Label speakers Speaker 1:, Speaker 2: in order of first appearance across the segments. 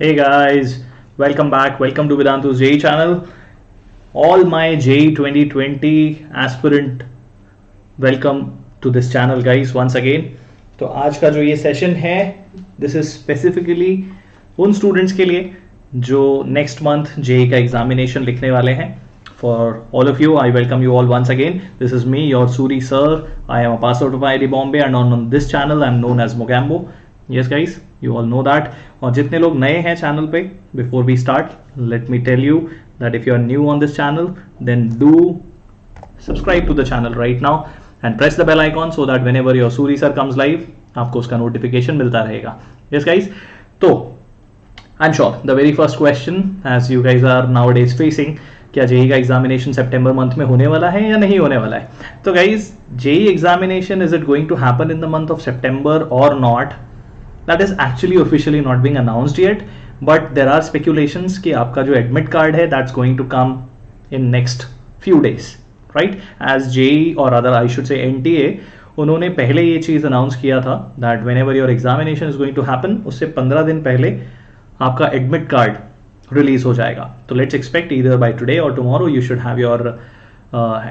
Speaker 1: Hey guys, welcome back. Welcome to Vedantu's JE channel. All my JE 2020 aspirant, welcome to this channel guys once again. तो आज का जो ये session है, this is specifically उन students के लिए जो नेक्स्ट मंथ जेई का एग्जामिनेशन लिखने वाले हैं. For all of you, I welcome you all once again. This is me, your Suri sir. I am a pass out of IIT Bombay and on this channel I am known as Mogambo. Yes guys, you all know that. और जितने लोग नए हैं channel पे, before we start, let me tell you that if you are new on this channel, then do subscribe to the channel right now and press the bell icon so that whenever your Suri sir comes live, आपको उसका notification मिलता रहेगा. Yes guys, तो I'm sure the very first question as you guys are nowadays facing, क्या JEE का examination सितंबर month में होने वाला है या नहीं होने वाला है. तो guys, JEE examination is it going to happen in the month of September और not, that is actually officially not being announced yet, but there are speculations कि आपका जो एडमिट कार्ड है that's going to come in next few days, right. As JEE और other I should say NTA, उन्होंने पहले ये चीज announce किया था that whenever your examination is going to happen, उससे 15 दिन पहले आपका एडमिट कार्ड रिलीज हो जाएगा. तो let's expect either by today और tomorrow you should have your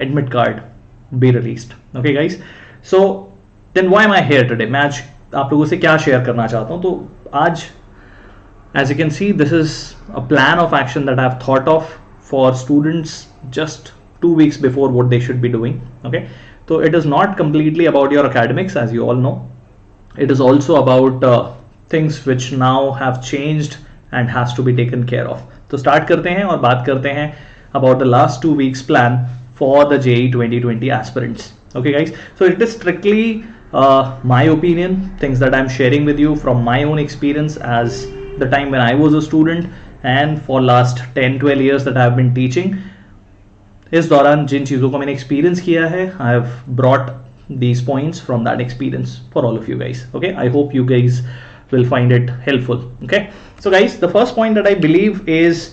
Speaker 1: admit card be released. Okay guys, so then why am I here today. मैं आज आप लोगों से क्या शेयर करना चाहता हूं. तो आज as you can see, this is a plan of action that I have thought of for students just 2 weeks before what they should be doing. Okay, so it is not completely about your academics, as you all know. It is also about things which now have changed and has to be taken care of. तो start करते हैं और बात करते हैं about the last 2 weeks plan for the JEE 2020 aspirants. Okay guys, so it is strictly my opinion, things that I'm sharing with you from my own experience as the time when I was a student and for last 10-12 years that I have been teaching. इस दौरान जिन चीज़ों को मैंने experience किया है, I have brought these points from that experience for all of you guys. Okay, I hope you guys will find it helpful. Okay, so guys, the first point that I believe is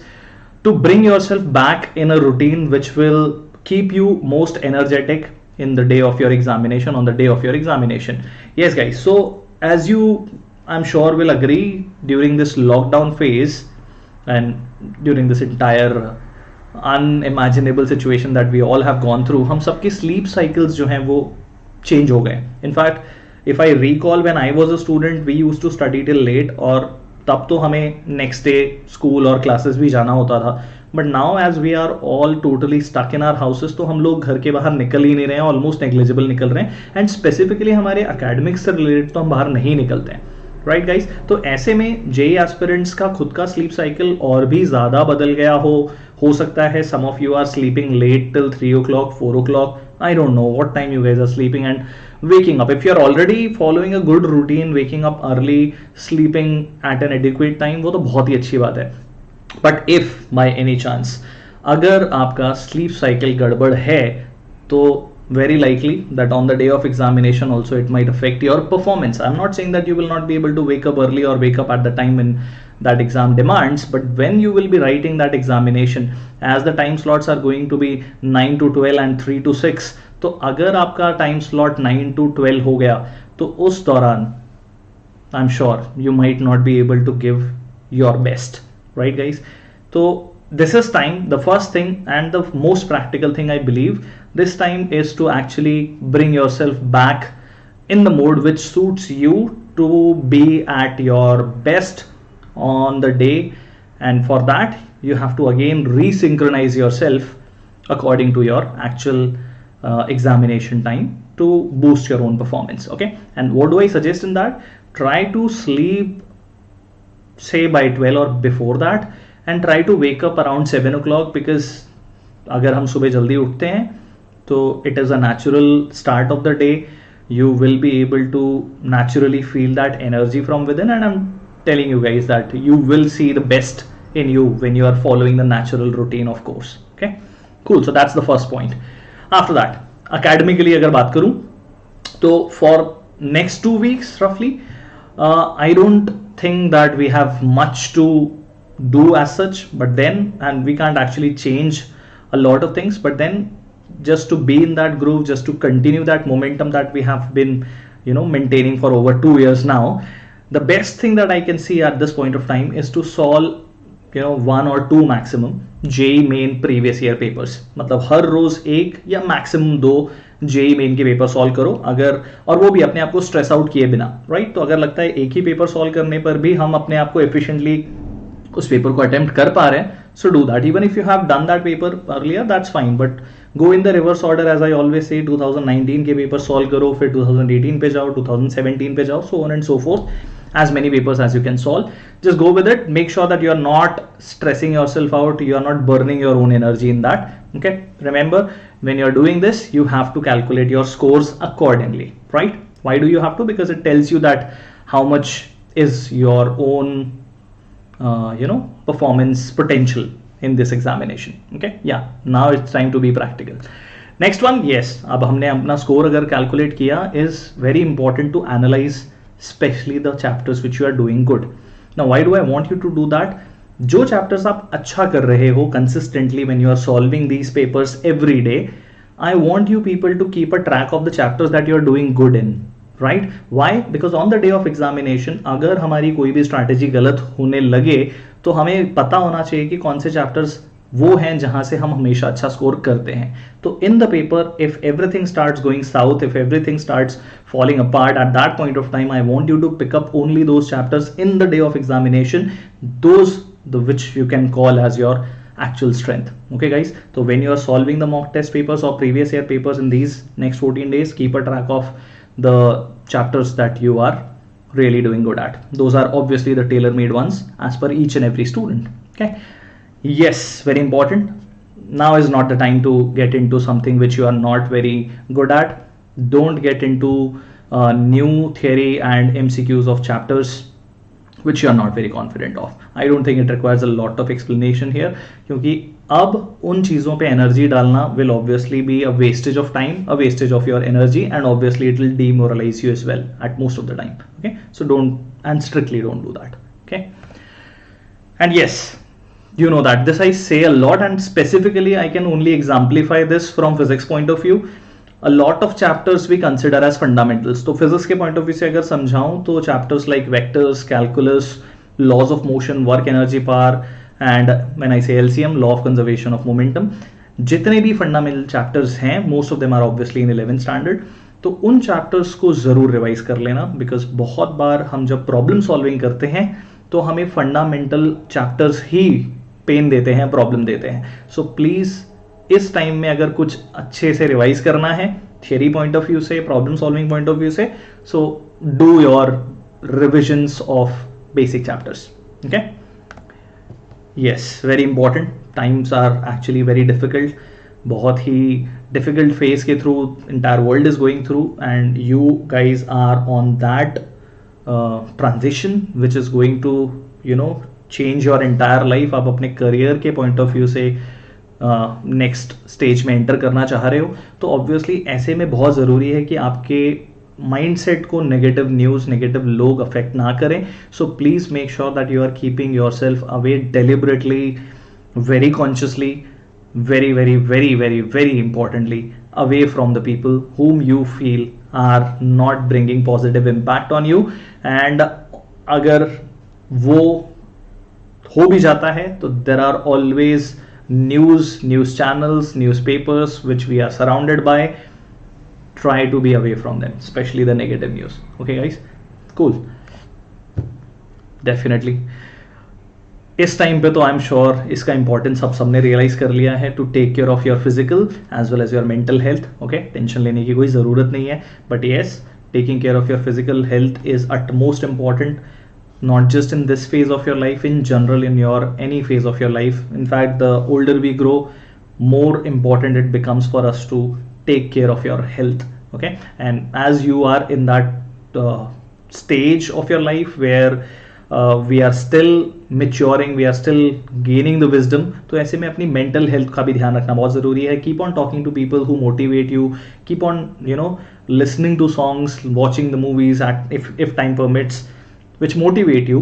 Speaker 1: to bring yourself back in a routine which will keep you most energetic in the day of your examination, on the day of your examination. Yes guys, so as you I'm sure will agree, during this lockdown phase and during this entire unimaginable situation that we all have gone through, हम सबके sleep cycles जो हैं वो change हो गए. In fact, if I recall when I was a student, we used to study till late और तब तो हमें next day school और classes भी जाना होता था. But now as we are all totally stuck in our houses, तो हम लोग घर के बाहर निकल ही नहीं रहे हैं, almost negligible निकल रहे हैं, and specifically हमारे academics से related तो हम बाहर नहीं निकलते हैं, राइट गाइज. तो ऐसे में जेई एस्पिरेंट्स का खुद का स्लीप साइकिल और भी ज़्यादा बदल गया हो सकता है. Some of you are sleeping late till 3 o'clock 4 o'clock. I don't know what time you guys are sleeping and waking up. If you are already following a good routine, waking up early, sleeping at an adequate time, वो तो बहुत ही अच्छी बात है. But if by any chance अगर आपका sleep cycle गड़बड़ है, तो very likely that on the day of examination also it might affect your performance. I'm not saying that you will not be able to wake up early or wake up at the time when that exam demands, but when you will be writing that examination, as the time slots are going to be 9 to 12 and 3 to 6, तो अगर आपका time slot 9 to 12 हो गया, तो उस दौरान I am sure you might not be able to give your best, right guys. तो this is time, the first thing and the most practical thing I believe this time is to actually bring yourself back in the mode which suits you to be at your best on the day, and for that you have to again resynchronize yourself according to your actual examination time to boost your own performance. Okay, and what do I suggest in that? Try to sleep say by 12 or before that and try to wake up around 7 o'clock, because अगर हम सुबह जल्दी उठते हैं तो it is a natural start of the day. You will be able to naturally feel that energy from within, and I'm telling you guys that you will see the best in you when you are following the natural routine, of course. Okay, cool. So that's the first point. After that, academically अगर बात करूं तो for next 2 weeks roughly, I don't think that we have much to do as such, but then, and we can't actually change a lot of things, but then just to be in that groove, just to continue that momentum that we have been maintaining for over 2 years now, The best thing that I can see at this point of time is to solve one or two maximum JEE Main previous year papers, मतलब हर रोज एक या maximum दो JEE Main के paper solve करो, अगर और वो भी अपने आप को स्ट्रेस आउट किए बिना, राइट। तो अगर लगता है एक ही पेपर सॉल्व करने पर भी हम अपने आप को एफिशिएंटली उस पेपर को अटेम्प्ट कर पा रहे हैं, so do that. Even if you have done that paper earlier, that's fine, but go in the reverse order as I always say. 2019 के पेपर सॉल्व करो, फिर 2018 पे जाओ, 2017 पे जाओ, so on and so forth, as many papers as you can solve. Just go with it. Make sure that you are not stressing yourself out, you are not burning your own energy in that. Okay, remember, when you are doing this, you have to calculate your scores accordingly, right? Why do you have to? Because it tells you that how much is your own performance potential in this examination. Okay, yeah, now it's time to be practical. Next one, yes, अब हमने अपना score अगर calculate किया, is very important to analyze especially the chapters which you are doing good. Now why do I want you to do that? जो chapters आप अच्छा कर रहे हो consistently when you are solving these papers every day, I want you people to keep a track of the chapters that you are doing good in, right? Why? Because on the day of examination अगर हमारी कोई भी strategy गलत होने लगे तो हमें पता होना चाहिए कि कौन से chapters वो हैं जहां से हम हमेशा अच्छा स्कोर करते हैं। तो in the paper if everything starts going south, if everything starts falling apart at that point of time, I want you to pick up only those chapters in the day of examination, those which you can call as your actual strength. Okay guys, so when you are solving the mock test papers or previous year papers in these next 14 days, keep a track of the chapters that you are really doing good at. Those are obviously the tailor made ones as per each and every student. Okay, yes, very important. Now is not the time to get into something which you are not very good at. Don't get into new theory and MCQs of chapters which you are not very confident of. I don't think it requires a lot of explanation here, क्योंकि अब उन चीज़ों पे energy डालना will obviously be a wastage of time, a wastage of your energy, and obviously it will demoralize you as well at most of the time. Okay, so don't, and strictly don't do that. Okay, and yes, you know that this I say a lot, and specifically I can only exemplify this from physics point of view. A lot of chapters we consider as fundamentals. तो physics के point of view से अगर समझाऊं तो chapters like vectors, calculus, laws of motion, work energy power, and when I say LCM, law of conservation of momentum, जितने भी fundamental chapters हैं, most of them are obviously in 11th standard. तो उन chapters को ज़रूर revise कर लेना, because बहुत बार हम जब problem solving करते हैं तो हमें fundamental chapters ही पेन देते हैं, प्रॉब्लम देते हैं. सो प्लीज इस टाइम में अगर कुछ अच्छे से रिवाइज करना है थियरी पॉइंट ऑफ व्यू से, problem solving point of view से, so do your revisions of basic chapters. Okay, yes, very important. Times are actually very difficult. बहुत ही डिफिकल्ट फेज के through entire world is going through, and you guys are on that transition which is going to change your entire life. आप अपने career के point of view से next stage में enter करना चाह रहे हो, तो ऑब्वियसली ऐसे में बहुत ज़रूरी है कि आपके माइंडसेट को नेगेटिव न्यूज़, नेगेटिव लोग अफेक्ट ना करें. So please make sure that you are keeping yourself away deliberately, very consciously, very very very very very importantly away from the people whom you feel are not bringing positive impact on you. And अगर वो हो भी जाता है तो there are always news channels, newspapers which we are surrounded by. Try to be away from them, especially the negative news. Okay guys, cool, definitely. इस time पे तो आई एम श्योर इसका इंपॉर्टेंस आप सबने रियलाइज कर लिया है, to take care of your physical as well as your mental health. Okay, tension लेने की कोई ज़रूरत नहीं है, but yes, taking care of your physical health is utmost important, not just in this phase of your life, in general in your any phase of your life. In fact, the older we grow, more important it becomes for us to take care of your health. Okay, and as you are in that stage of your life where we are still maturing, we are still gaining the wisdom, तो ऐसे में अपनी mental health का भी ध्यान रखना बहुत ज़रूरी है. Keep on talking to people who motivate you. Keep on listening to songs, watching the movies at if time permits, which motivate you.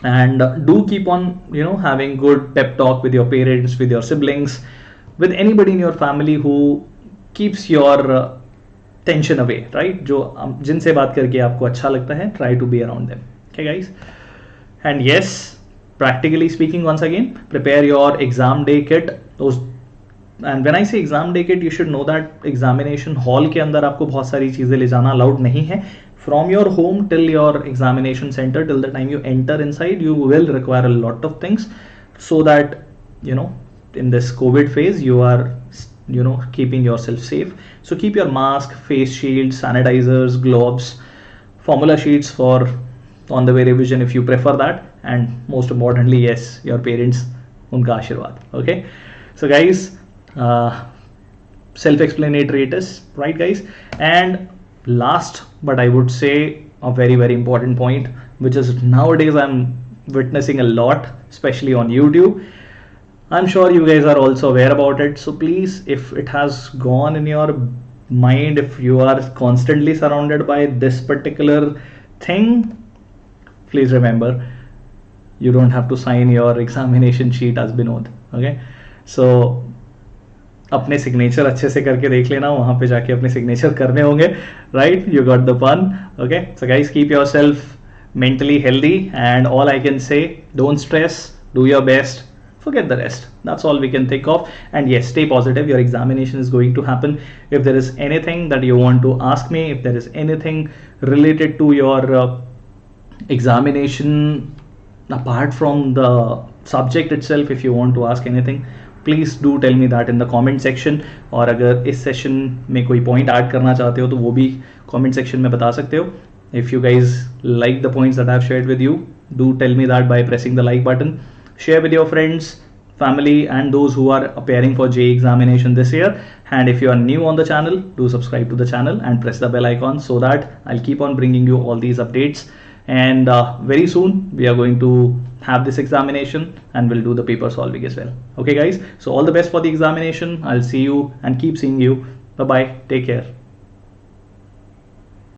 Speaker 1: And do keep on having good pep talk with your parents, with your siblings, with anybody in your family who keeps your tension away, right? जो जिनसे बात करके आपको अच्छा लगता है, try to be around them. Okay, guys. And yes, practically speaking, once again, prepare your exam day kit. Those, and when I say exam day kit, you should know that examination hall के अंदर आपको बहुत सारी चीज़ें ले जाना allowed नहीं है. From your home till your examination center, till the time you enter inside, you will require a lot of things, so that you know in this COVID phase you are keeping yourself safe. So keep your mask, face shields, sanitizers, gloves, formula sheets for on the way revision if you prefer that, and most importantly, yes, your parents, unka ashirwad. Okay, so guys, self-explanatory it is, right, guys? And last, but I would say a very very important point, which is nowadays I'm witnessing a lot, especially on YouTube. I'm sure you guys are also aware about it. So please, if it has gone in your mind, if you are constantly surrounded by this particular thing, please remember, you don't have to sign your examination sheet as Binod. Okay, so अपने signature अच्छे से करके देख लेना, वहां पे जाके अपने सिग्नेचर करने होंगे, राइट? यू गॉट द पन. Okay, so guys, keep yourself mentally healthy, and all I can say, don't stress, do your best, forget the rest. That's all we can think of. And yes, stay positive, your examination is going to happen. If there is anything that you want to ask me, if there is anything related to your examination apart from the subject itself, if you want to ask anything, please do tell me that in the comment section. और अगर इस session में कोई point add करना चाहते हो तो वो भी कमेंट सेक्शन में बता सकते हो. If you guys like the points that I have shared with you, do tell me that by pressing the like button. Share with your friends, family, and those who are appearing for JEE examination this year. And if you are new on the channel, do subscribe to the channel and press the bell icon, so that I'll keep on bringing you all these updates. And very soon we are going to have this examination, and we'll do the paper solving as well. Okay guys, so all the best for the examination. I'll see you and keep seeing you. Bye bye, take care.